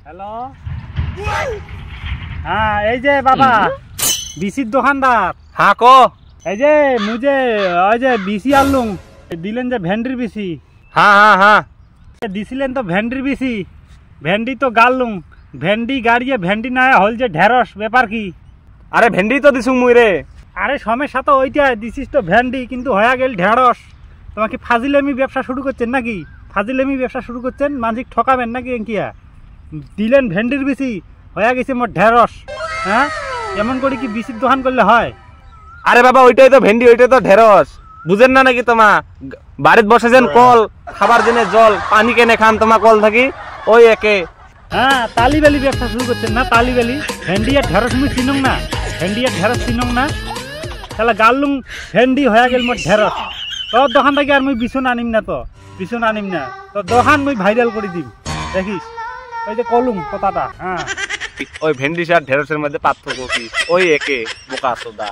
Hello, হ্যাঁ এই যে বাবা বিসির দোকানদার। হ্যাঁ কো। এই যে মুঝে ওই যে বিসি আনলুম, দিলেন যে ভেন্ডির বিসি। হ্যাঁ হ্যাঁ হ্যাঁ দিছিলেন তো ভেন্ডির বিসি, ভেন্ডি তো গাড়লুম, ভেন্ডি গাড়িয়ে ভেন্ডি না হল যে ঢেঁড়স, ব্যাপার কি? আরে ভেন্ডি তো দিছু মুই রে। আরে সমস্যা তো ওইটা, দিছিস তো ভেন্ডি কিন্তু হয়ে গেল ঢেঁড়স। তোমাকে ফাজিলেমি ব্যবসা শুরু করছেন নাকি? ফাজিলেমি ব্যবসা শুরু করছেন, মানসিক ঠকাবেন নাকি? এঙ্কিয়া দিলেন ভেন্ডির বিসি, হয়ে গেছে মোট ঢেঁড়স। হ্যাঁ, এমন করে কি বিসির দোকান করলে হয়? আরে বাবা ওইটাই তো ভেন্ডি, ওইটাই তো ঢেঁড়স, বুঝেন না নাকি? তোমা বাড়িতে বসেছেন কল, খাবার জন্য জল, পানি কেনে খান তোমা কল থাকি, ওই একে। হ্যাঁ, তালিবেলি ব্যবসা শুরু করছেন না? তালিবেলি ভেন্ডি আর ঢেঁড়স মুই চিনুং না, ভেন্ডি আর ঢেঁড়স চিনুং না। তাহলে গাড়লুম ভেন্ডি, হয়ে গেল মোট ঢেঁড়স। তোর দোকান থেকে আর মুই বিছুন আনিম না, তো বিছুন আনিম না, তোর দোকান মুই ভাইরাল করে দিম, দেখিস। ওই যে কলুম কথাটা। হ্যাঁ, ওই ভেন্ডি আর ঢেঁড়সের মধ্যে পার্থক্য কি? ওই একে, বোকা সোদা।